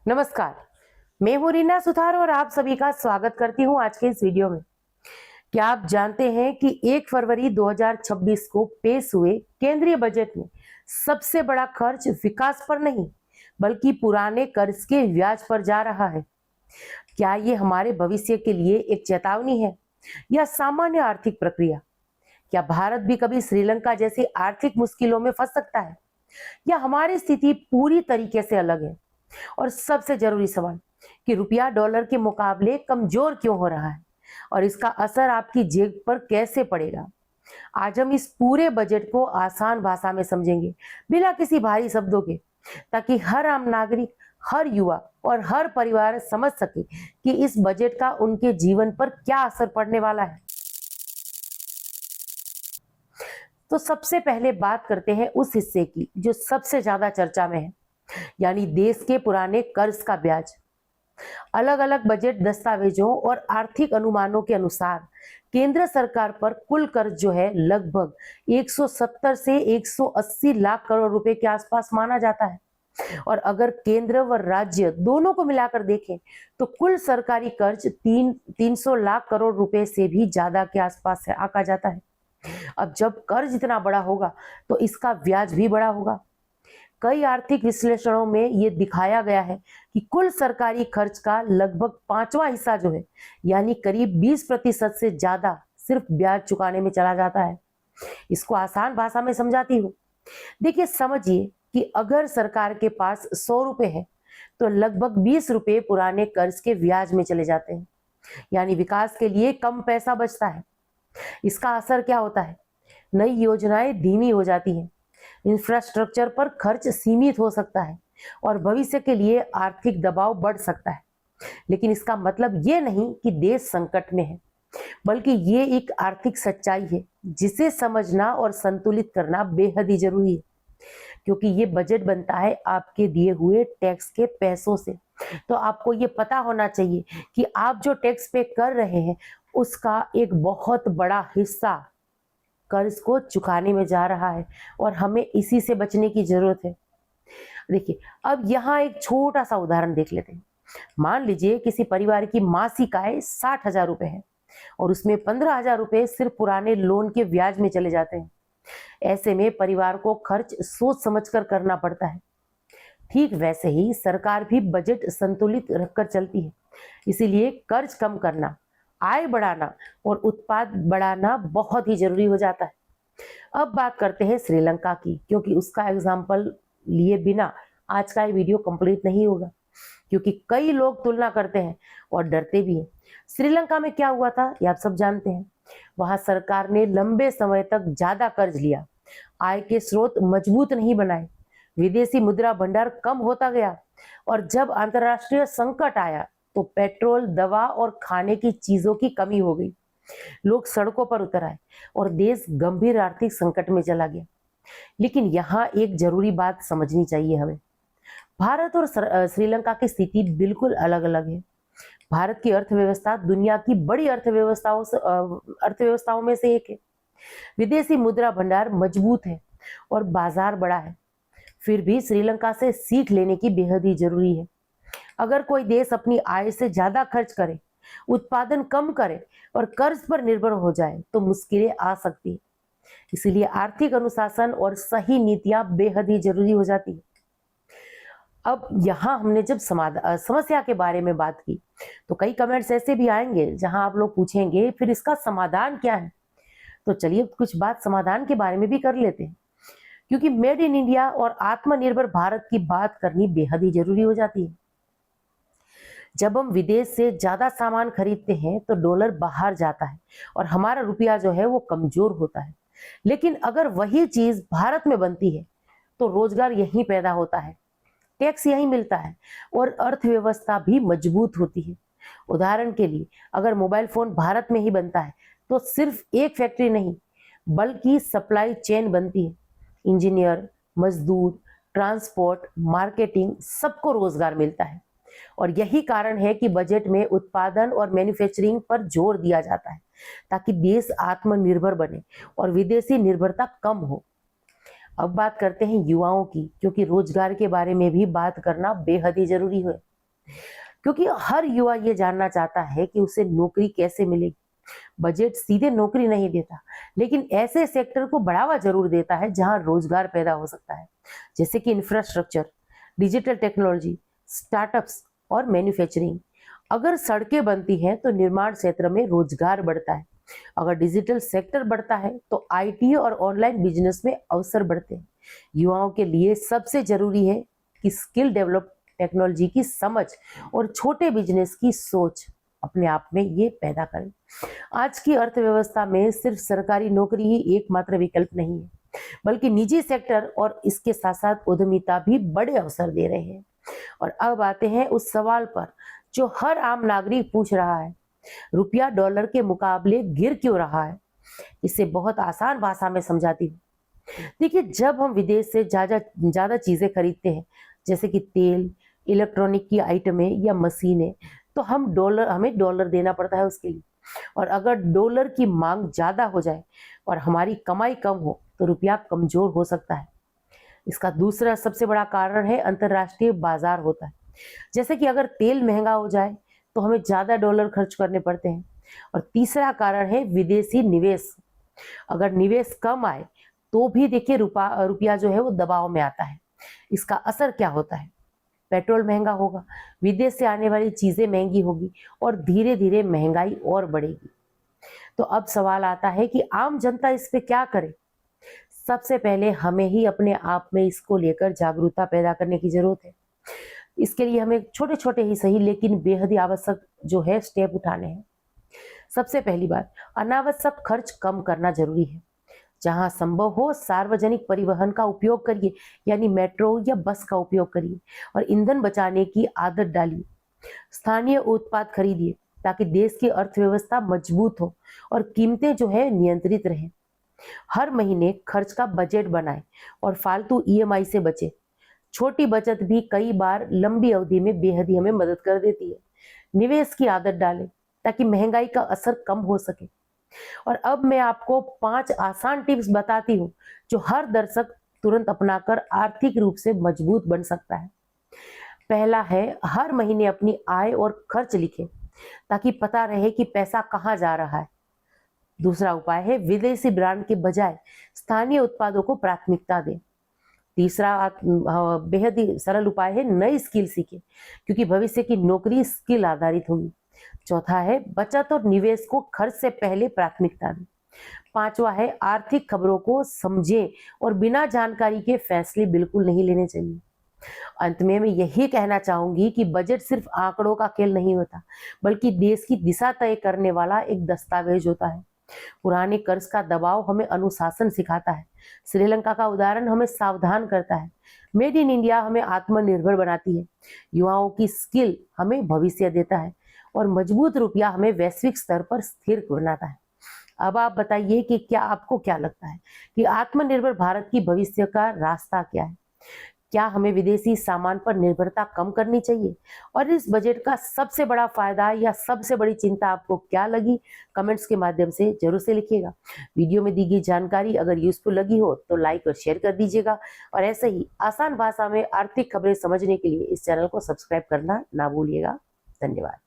नमस्कार। मैं हूं रीना सुथार और आप सभी का स्वागत करती हूं आज के इस वीडियो में। क्या आप जानते हैं कि 1 फरवरी 2026 को पेश हुए केंद्रीय बजट में सबसे बड़ा खर्च विकास पर नहीं बल्कि पुराने कर्ज के ब्याज पर जा रहा है। क्या ये हमारे भविष्य के लिए एक चेतावनी है या सामान्य आर्थिक प्रक्रिया? क्या भारत भी कभी श्रीलंका जैसी आर्थिक मुश्किलों में फंस सकता है या हमारी स्थिति पूरी तरीके से अलग है? और सबसे जरूरी सवाल कि रुपया डॉलर के मुकाबले कमजोर क्यों हो रहा है और इसका असर आपकी जेब पर कैसे पड़ेगा? आज हम इस पूरे बजट को आसान भाषा में समझेंगे, बिना किसी भारी शब्दों के, ताकि हर आम नागरिक, हर युवा और हर परिवार समझ सके कि इस बजट का उनके जीवन पर क्या असर पड़ने वाला है। तो सबसे पहले बात करते हैं उस हिस्से की जो सबसे ज्यादा चर्चा में है, यानी देश के पुराने कर्ज का ब्याज। अलग अलग बजट दस्तावेजों और आर्थिक अनुमानों के अनुसार केंद्र सरकार पर कुल कर्ज जो है लगभग 170 से 180 लाख करोड़ रुपए के आसपास माना जाता है। और अगर केंद्र व राज्य दोनों को मिलाकर देखें तो कुल सरकारी कर्ज 300 लाख करोड़ रुपए से भी ज्यादा के आसपास है आका जाता है। अब जब कर्ज इतना बड़ा होगा तो इसका ब्याज भी बड़ा होगा। कई आर्थिक विश्लेषणों में ये दिखाया गया है कि कुल सरकारी खर्च का लगभग 5वां हिस्सा जो है, यानी करीब 20% से ज्यादा सिर्फ ब्याज चुकाने में चला जाता है। इसको आसान भाषा में समझाती हूँ। देखिए, समझिए कि अगर सरकार के पास 100 रुपए है तो लगभग 20 रुपए पुराने कर्ज के ब्याज में चले जाते हैं, यानी विकास के लिए कम पैसा बचता है। इसका असर क्या होता है? नई योजनाएं धीमी हो जाती हैं, इंफ्रास्ट्रक्चर पर खर्च सीमित हो सकता है और भविष्य के लिए आर्थिक दबाव बढ़ सकता है। लेकिन इसका मतलब ये नहीं कि देश संकट में है, बल्कि ये एक आर्थिक सच्चाई है जिसे समझना और संतुलित करना बेहद ही जरूरी है। क्योंकि ये बजट बनता है आपके दिए हुए टैक्स के पैसों से, तो आपको ये पता होना चाहिए कि आप जो टैक्स पे कर रहे हैं उसका एक बहुत बड़ा हिस्सा कर्ज को चुकाने में जा रहा है और हमें इसी से बचने की जरूरत है। देखिए, अब यहाँ एक छोटा सा उदाहरण देख लेते हैं। मान लीजिए किसी परिवार की मासिक आय 60,000 रुपए है और उसमें 15,000 रुपए सिर्फ पुराने लोन के ब्याज में चले जाते हैं। ऐसे में परिवार को खर्च सोच समझकर करना पड़ता है। ठीक वैसे ही सरकार भी बजट संतुलित रखकर चलती है। इसीलिए कर्ज कम करना, आय बढ़ाना और उत्पाद बढ़ाना बहुत ही जरूरी हो जाता है। अब बात करते हैं श्रीलंका की, क्योंकि उसका एग्जाम्पल लिए बिना आज का ये वीडियो कंप्लीट नहीं होगा, क्योंकि कई लोग तुलना करते हैं और डरते भी हैं। श्रीलंका में क्या हुआ था ये आप सब जानते हैं। वहां सरकार ने लंबे समय तक ज्यादा कर्ज लिया, आय के स्रोत मजबूत नहीं बनाए, विदेशी मुद्रा भंडार कम होता गया और जब अंतरराष्ट्रीय संकट आया तो पेट्रोल, दवा और खाने की चीजों की कमी हो गई। लोग सड़कों पर उतर आए और देश गंभीर आर्थिक संकट में चला गया। लेकिन यहाँ एक जरूरी बात समझनी चाहिए हमें। भारत और श्रीलंका की स्थिति बिल्कुल अलग अलग है। भारत की अर्थव्यवस्था दुनिया की बड़ी अर्थव्यवस्थाओं में से एक है। विदेशी मुद्रा भंडार मजबूत है और बाजार बड़ा है। फिर भी श्रीलंका से सीख लेने की बेहद ही जरूरी है। अगर कोई देश अपनी आय से ज्यादा खर्च करे, उत्पादन कम करे और कर्ज पर निर्भर हो जाए तो मुश्किलें आ सकती है। इसीलिए आर्थिक अनुशासन और सही नीतियां बेहद ही जरूरी हो जाती है। अब यहाँ हमने जब समस्या के बारे में बात की तो कई कमेंट्स ऐसे भी आएंगे जहां आप लोग पूछेंगे फिर इसका समाधान क्या है। तो चलिए कुछ बात समाधान के बारे में भी कर लेते हैं, क्योंकि मेड इन इंडिया और आत्मनिर्भर भारत की बात करनी बेहद ही जरूरी हो जाती है। जब हम विदेश से ज्यादा सामान खरीदते हैं तो डॉलर बाहर जाता है और हमारा रुपया जो है वो कमजोर होता है। लेकिन अगर वही चीज भारत में बनती है तो रोजगार यहीं पैदा होता है, टैक्स यहीं मिलता है और अर्थव्यवस्था भी मजबूत होती है। उदाहरण के लिए, अगर मोबाइल फोन भारत में ही बनता है तो सिर्फ एक फैक्ट्री नहीं बल्कि सप्लाई चेन बनती है। इंजीनियर, मजदूर, ट्रांसपोर्ट, मार्केटिंग, सबको रोजगार मिलता है। और यही कारण है कि बजट में उत्पादन और मैन्युफैक्चरिंग पर जोर दिया जाता है ताकि देश आत्मनिर्भर बने और विदेशी निर्भरता कम हो। अब बात करते हैं युवाओं की, क्योंकि रोजगार के बारे में भी बात करना बेहद ही जरूरी है। क्योंकि हर युवा ये जानना चाहता है कि उसे नौकरी कैसे मिलेगी। बजट सीधे नौकरी नहीं देता, लेकिन ऐसे सेक्टर को बढ़ावा जरूर देता है जहां रोजगार पैदा हो सकता है, जैसे कि इंफ्रास्ट्रक्चर, डिजिटल टेक्नोलॉजी, स्टार्टअप्स और मैन्युफैक्चरिंग। अगर सड़कें बनती हैं तो निर्माण क्षेत्र में रोजगार बढ़ता है। अगर डिजिटल सेक्टर बढ़ता है तो आईटी और ऑनलाइन बिजनेस में अवसर बढ़ते हैं। युवाओं के लिए सबसे जरूरी है कि स्किल डेवलप, टेक्नोलॉजी की समझ और छोटे बिजनेस की सोच अपने आप में ये पैदा करें। आज की अर्थव्यवस्था में सिर्फ सरकारी नौकरी ही एकमात्र विकल्प नहीं है, बल्कि निजी सेक्टर और इसके साथ साथ उद्यमिता भी बड़े अवसर दे रहे हैं। और अब आते हैं उस सवाल पर जो हर आम नागरिक पूछ रहा है, रुपया डॉलर के मुकाबले गिर क्यों रहा है? इसे बहुत आसान भाषा में समझाती हूँ। देखिए, जब हम विदेश से ज्यादा ज्यादा चीजें खरीदते हैं, जैसे कि तेल, इलेक्ट्रॉनिक की आइटमें या मशीनें, तो हमें डॉलर देना पड़ता है उसके लिए। और अगर डॉलर की मांग ज्यादा हो जाए और हमारी कमाई कम हो तो रुपया कमजोर हो सकता है। इसका दूसरा सबसे बड़ा कारण है अंतर्राष्ट्रीय बाजार होता है। जैसे कि अगर तेल महंगा हो जाए तो हमें ज्यादा डॉलर खर्च करने पड़ते हैं। और तीसरा कारण है विदेशी निवेश। अगर निवेश कम आए तो भी देखिए रुपया जो है वो दबाव में आता है। इसका असर क्या होता है? पेट्रोल महंगा होगा, विदेश से आने वाली चीजें महंगी होगी और धीरे धीरे महंगाई और बढ़ेगी। तो अब सवाल आता है कि आम जनता इस पे क्या करे? सबसे पहले हमें ही अपने आप में इसको लेकर जागरूकता पैदा करने की जरूरत है। इसके लिए हमें छोटे छोटे ही सही लेकिन बेहद ही आवश्यक जो है स्टेप उठाने हैं। सबसे पहली बात, अनावश्यक खर्च कम करना जरूरी है। जहां संभव हो सार्वजनिक परिवहन का उपयोग करिए, यानी मेट्रो या बस का उपयोग करिए और ईंधन बचाने की आदत डालिए। स्थानीय उत्पाद खरीदिए ताकि देश की अर्थव्यवस्था मजबूत हो और कीमतें जो है नियंत्रित रहें। हर महीने खर्च का बजट बनाएं और फालतू ईएमआई से बचें। छोटी बचत भी कई बार लंबी अवधि में बेहद ही हमें मदद कर देती है। निवेश की आदत डालें ताकि महंगाई का असर कम हो सके। और अब मैं आपको 5 आसान टिप्स बताती हूँ जो हर दर्शक तुरंत अपनाकर आर्थिक रूप से मजबूत बन सकता है। पहला है, हर महीने अपनी आय और खर्च लिखें ताकि पता रहे कि पैसा कहाँ जा रहा है। दूसरा उपाय है, विदेशी ब्रांड के बजाय स्थानीय उत्पादों को प्राथमिकता दें। तीसरा बेहद ही सरल उपाय है, नई स्किल सीखें क्योंकि भविष्य की नौकरी स्किल आधारित होगी। चौथा है, बचत और निवेश को खर्च से पहले प्राथमिकता दें। पांचवा है, आर्थिक खबरों को समझें और बिना जानकारी के फैसले बिल्कुल नहीं लेने चाहिए। अंत में मैं यही कहना चाहूंगी कि बजट सिर्फ आंकड़ों का खेल नहीं होता, बल्कि देश की दिशा तय करने वाला एक दस्तावेज होता है। पुराने कर्ज का दबाव हमें अनुशासन सिखाता है। श्रीलंका का उदाहरण हमें सावधान करता है। मेड इन इंडिया हमें आत्मनिर्भर बनाती है। युवाओं की स्किल हमें भविष्य देता है और मजबूत रुपया हमें वैश्विक स्तर पर स्थिर बनाता है। अब आप बताइए कि आपको क्या लगता है कि आत्मनिर्भर भारत की भविष्य का रास्ता क्या है? क्या हमें विदेशी सामान पर निर्भरता कम करनी चाहिए? और इस बजट का सबसे बड़ा फायदा या सबसे बड़ी चिंता आपको क्या लगी? कमेंट्स के माध्यम से जरूर से लिखिएगा। वीडियो में दी गई जानकारी अगर यूजफुल लगी हो तो लाइक और शेयर कर दीजिएगा। और ऐसे ही आसान भाषा में आर्थिक खबरें समझने के लिए इस चैनल को सब्सक्राइब करना ना भूलिएगा। धन्यवाद।